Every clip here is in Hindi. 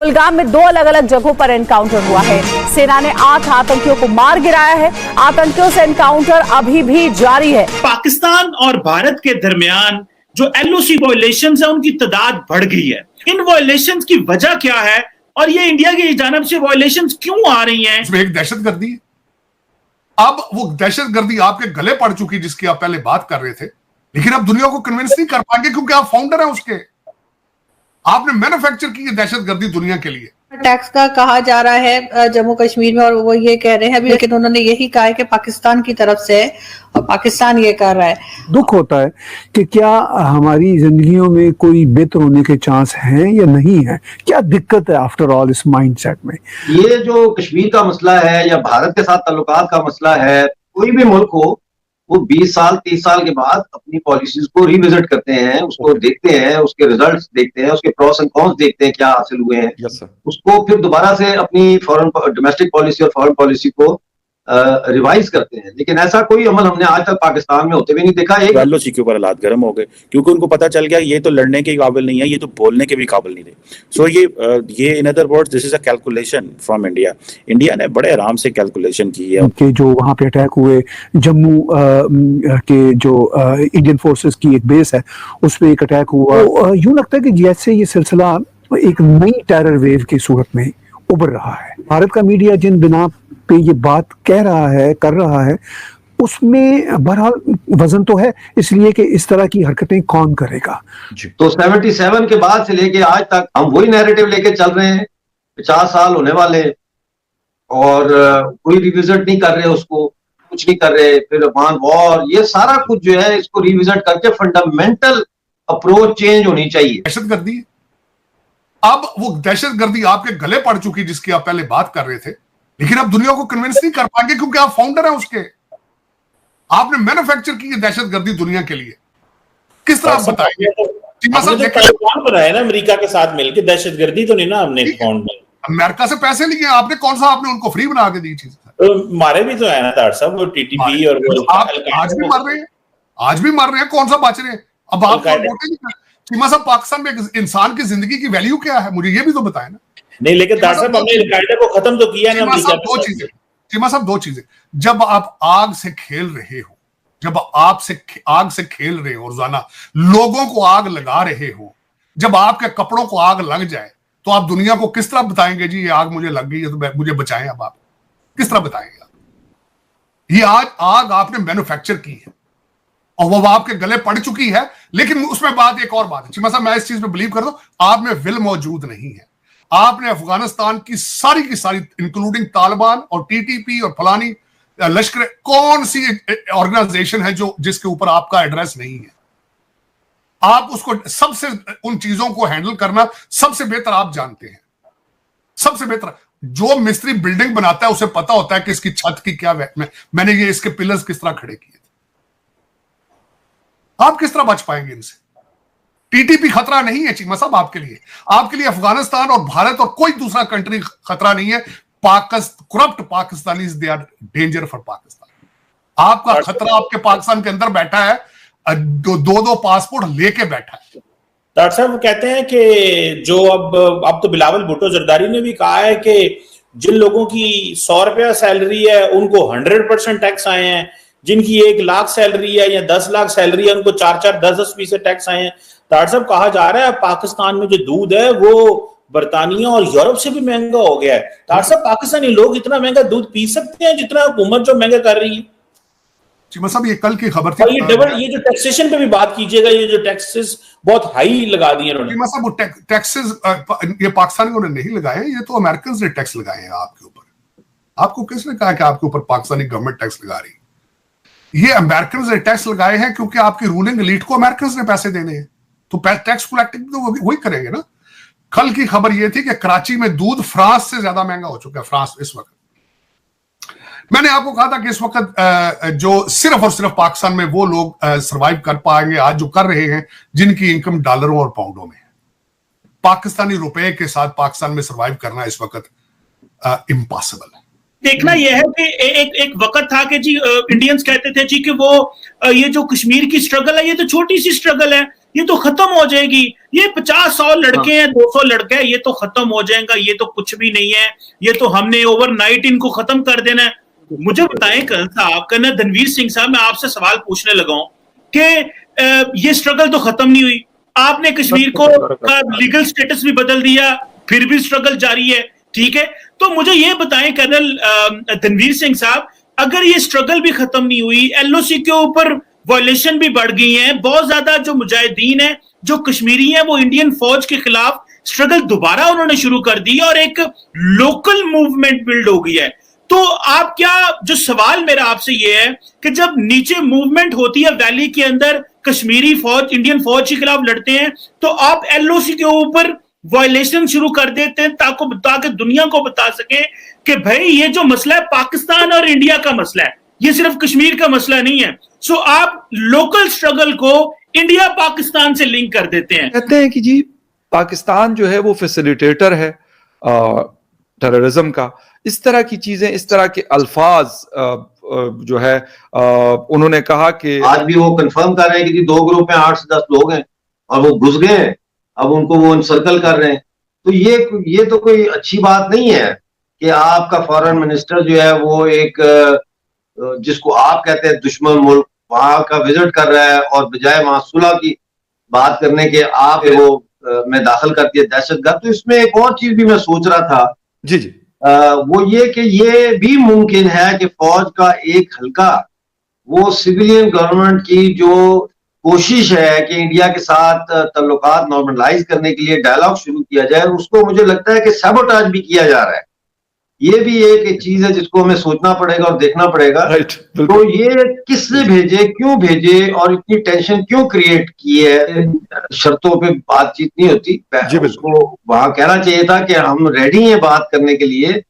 कुलगाम में 2 अलग अलग जगहों पर एनकाउंटर हुआ है। सेना ने 8 आतंकियों को मार गिराया है। आतंकियों से एनकाउंटर अभी भी जारी है। पाकिस्तान और भारत के दरमियान जो एलओसी वायलेशंस है उनकी तादाद बढ़ गई है। इन वायलेशंस की वजह क्या है और ये इंडिया की जानब से वायलेशंस क्यों आ रही हैं? इसमें एक दहशतगर्दी है। अब वो दहशतगर्दी आपके गले पड़ चुकी जिसकी आप पहले बात कर रहे थे, लेकिन आप दुनिया को कन्विंस नहीं कर पाएंगे क्योंकि आप फाउंडर हैं उसके। आपने मैन्युफैक्चर की है दहशतगर्दी दुनिया के लिए। टैक्स का कहा जा रहा है जम्मू कश्मीर में, और वो ये कह रहे हैं अभी, लेकिन उन्होंने यही कहा है कि पाकिस्तान की तरफ से है और पाकिस्तान ये कर रहा है। दुख होता है कि क्या हमारी जिंदगियों में कोई बेहतर होने के चांस हैं या नहीं है। क्या दिक्कत है आफ्टर ऑल इस माइंडसेट में? ये जो कश्मीर का मसला है या भारत के साथ ताल्लुकात का मसला है, कोई भी मुल्क हो वो 20 साल 30 साल के बाद अपनी पॉलिसीज को रिविजिट करते हैं, उसको देखते हैं, उसके रिजल्ट्स देखते हैं, उसके प्रॉस एंड कॉन्स देखते हैं क्या हासिल हुए हैं। उसको फिर दोबारा से अपनी फॉरेन डोमेस्टिक पॉलिसी और फॉरेन पॉलिसी को रिवाइज करते हैं। लेकिन ऐसा कोई अमल हमने आज तक पाकिस्तान में होते भी नहीं देखा। एक एलओसी के ऊपर हालात गर्म हो गए क्योंकि उनको पता चल गया ये तो लड़ने के काबिल नहीं है, ये तो बोलने के भी काबिल नहीं थे। सो ये in other words this is a calculation from India. India ने बड़े आराम से कैलकुलेशन की है कि जो वहां पे अटैक हुए, जम्मू के जो इंडियन फोर्सेस की एक बेस है उस पर एक अटैक हुआ। तो यूं लगता है कि जैसे ये सिलसिला एक नई टेरर वेव की सूरत में उभर रहा है। भारत का मीडिया जिन बिना पे ये बात कह रहा है, कर रहा है, उसमें बहरहाल वजन तो है, इसलिए कि इस तरह की हरकतें कौन करेगा। तो 77 के बाद से लेके आज तक हम वही नैरेटिव लेके चल रहे हैं। 50 साल होने वाले और कोई रिविजिट नहीं कर रहे, उसको कुछ नहीं कर रहे। फिर अफगान वॉर, ये सारा कुछ जो है इसको रिविजिट करके फंडामेंटल अप्रोच चेंज होनी चाहिए। दहशतगर्दी, अब वो दहशतगर्दी आपके गले पड़ चुकी जिसकी आप पहले बात कर रहे थे, लेकिन आप दुनिया को कन्विंस नहीं कर पाएंगे क्योंकि आप फाउंडर हैं उसके। आपने मैन्युफैक्चर की है दहशतगर्दी दुनिया के लिए। किस तरह आप बताएंगे? तालिबान बनाया ना अमेरिका के साथ मिलकर, दहशतगर्दी तो नहीं ना हमने फाउंड में। अमेरिका से पैसे लिए आपने, कौन सा आपने उनको फ्री बना के दी चीज? तो मारे भी तो है ना तार साहब, वो टीटीपी और वो आज भी मर रहे हैं, आज भी मर रहे हैं। कौन सा बच रहे हैं? अब आप चीमा साहब, पाकिस्तान में इंसान की जिंदगी की वैल्यू क्या है, मुझे ये भी तो बताएं ना। नहीं, लेकिन तार साहब हमने अल-कायदा को खत्म तो किया ना। चीमा साहब, दो चीजें। जब आप आग से खेल रहे हो, जब आप आग से खेल रहे हो, रोजाना लोगों को आग लगा रहे हो, जब आपके कपड़ों को आग लग जाए तो आप दुनिया को किस तरह बताएंगे जी ये आग मुझे लग गई है तो मुझे बचाएं? अब आप किस तरह बताएंगे? ये आज आग आपने मैन्युफैक्चर की है और वो आपके गले पड़ चुकी है। लेकिन उसमें बात एक और बात है चीमा साहब, मैं इस चीज में बिलीव करता हूं, आप में विल मौजूद नहीं है। आपने अफगानिस्तान की सारी इंक्लूडिंग तालिबान और टीटीपी और फलानी लश्कर, कौन सी ऑर्गेनाइजेशन है जो जिसके ऊपर आपका एड्रेस नहीं है? आप उसको सबसे, उन चीजों को हैंडल करना सबसे बेहतर आप जानते हैं। सबसे बेहतर जो मिस्त्री बिल्डिंग बनाता है उसे पता होता है कि इसकी छत की क्या मैंने ये इसके पिलर्स किस तरह खड़े किए थे। आप किस तरह बच पाएंगे इनसे? टीटीपी खतरा नहीं है चीमा साहब आपके लिए। आपके लिए अफगानिस्तान और भारत और कोई दूसरा कंट्री खतरा नहीं है। Corrupt Pakistani they are danger for Pakistan. आपका खतरा आपके पाकिस्तान के अंदर बैठा है, दो पासपोर्ट लेके बैठा है। डॉक्टर साहब कहते हैं कि जो अब तो बिलावल भुट्टो जरदारी ने भी कहा है कि जिन लोगों की 100 रुपया सैलरी है उनको 100% टैक्स आए हैं, जिनकी 1 लाख सैलरी है या 10 लाख सैलरी है उनको 4-4, 10-10% टैक्स आए हैं। डॉक्टर साहब कहा जा रहा है पाकिस्तान में जो दूध है वो बर्तानिया और यूरोप से भी महंगा हो गया है। डॉक्टर साहब, पाकिस्तानी लोग इतना महंगा दूध पी सकते हैं जितना हुकूमत जो महंगा कर रही है? चीमा साहब, ये कल की खबर थी। ये जो टैक्सेशन पे भी बात कीजिएगा, ये जो टैक्सेस बहुत हाई लगा दिए उन्होंने। चीमा साहब, वो टैक्सेस ये पाकिस्तानियों ने नहीं लगाए, ये तो अमेरिकन ने टैक्स लगाए हैं आपके ऊपर। आपको किसने कहा कि आपके ऊपर पाकिस्तानी गवर्नमेंट टैक्स लगा रही? ये अमेरिकन ने टैक्स लगाए हैं क्योंकि आपकी रूलिंग एलीट को अमेरिकन ने पैसे देने हैं, तो टैक्स कलेक्टिंग तो वही करेंगे ना। कल की खबर यह थी कि कराची में दूध फ्रांस से ज्यादा महंगा हो चुका है। फ्रांस इस वक्त, मैंने आपको कहा था कि इस वक्त जो सिर्फ और सिर्फ पाकिस्तान में वो लोग सरवाइव कर पाएंगे आज जो कर रहे हैं जिनकी इनकम डॉलरों और पाउंडों में है। पाकिस्तानी रुपए के साथ पाकिस्तान में सरवाइव करना इस वक्त इम्पॉसिबल है। देखना यह है कि एक वक्त था कि जी इंडियंस कहते थे जी कि वो ये जो कश्मीर की स्ट्रगल है ये तो छोटी सी स्ट्रगल है, ये तो खत्म हो जाएगी, ये 50-100 लड़के हैं, 200 लड़के हैं, ये तो खत्म हो जाएगा, ये तो कुछ भी नहीं है, ये तो हमने ओवरनाइट इनको खत्म कर देना है। मुझे बताएं कर्नल साहब, कर्नल धनवीर सिंह साहब, मैं आपसे सवाल पूछने लगा हूं कि ये स्ट्रगल तो खत्म नहीं हुई, आपने कश्मीर को लीगल स्टेटस भी बदल दिया, फिर भी स्ट्रगल जारी है, ठीक है। तो मुझे ये बताएं कर्नल धनवीर सिंह साहब, अगर ये स्ट्रगल भी खत्म नहीं हुई, एलओसी के ऊपर वायलेशन भी बढ़ गई हैं, बहुत ज्यादा जो मुजाहिदीन है, जो कश्मीरी हैं, वो इंडियन फौज के खिलाफ स्ट्रगल दोबारा उन्होंने शुरू कर दी और एक लोकल मूवमेंट बिल्ड हो गई है, तो आप क्या, जो सवाल मेरा आपसे ये है कि जब नीचे मूवमेंट होती है वैली के अंदर, कश्मीरी फौज इंडियन फौज के खिलाफ लड़ते हैं, तो आप एलओसी के ऊपर वायलेशन शुरू कर देते हैं ताकि दुनिया को बता सके कि भाई ये जो मसला है पाकिस्तान और इंडिया का मसला है, ये सिर्फ कश्मीर का मसला नहीं है। सो आप लोकल स्ट्रगल को इंडिया पाकिस्तान से लिंक कर देते हैं। कहते हैं कि जी पाकिस्तान जो है वो फैसिलिटेटर है टेररिज्म का, इस तरह की चीजें, इस तरह के अल्फाज जो है उन्होंने कहा कि आज भी वो कंफर्म कर रहे हैं कि जी 2 ग्रुप में 8 से 10 लोग हैं और वो घुस गए हैं, अब उनको वो सर्कल कर रहे हैं। तो ये तो कोई अच्छी बात नहीं है कि आपका फॉरेन मिनिस्टर जो है वो एक जिसको आप कहते हैं दुश्मन मुल्क, वहां का विजिट कर रहा है और बजाय वहां सुलह की बात करने के आप वो में दाखिल करती है दहशतगर्द। तो इसमें एक और चीज भी मैं सोच रहा था जी जी वो ये कि ये भी मुमकिन है कि फौज का एक हल्का वो सिविलियन गवर्नमेंट की जो कोशिश है कि इंडिया के साथ ताल्लुकात नॉर्मलाइज करने के लिए डायलॉग शुरू किया जाए, उसको मुझे लगता है कि सैबोटाज भी किया जा रहा है। ये भी एक चीज है जिसको हमें सोचना पड़ेगा और देखना पड़ेगा। तो ये किसने भेजे, क्यों भेजे और इतनी टेंशन क्यों क्रिएट की है, शर्तों पे बातचीत नहीं होती। उसको वहां कहना चाहिए था कि हम रेडी हैं बात करने के लिए,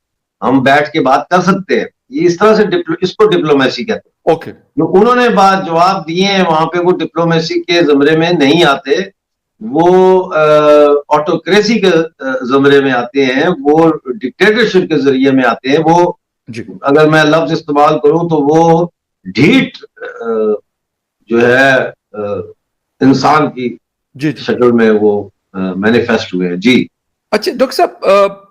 हम बैठ के बात कर सकते हैं। ये इस तरह से इसको डिप्लोमेसी कहते हैं। ओके, जो उन्होंने बात जवाब दिए हैं वहां पे वो डिप्लोमेसी के जमरे में नहीं आते, वो ऑटोक्रेसी के जमरे में आते हैं, वो डिक्टेटरशिप के जरिए में आते हैं। वो अगर मैं लफ्ज इस्तेमाल करूं तो वो ढीठ जो है इंसान की शक्ल में वो मैनिफेस्ट हुए हैं। जी अच्छा डॉक्टर साहब,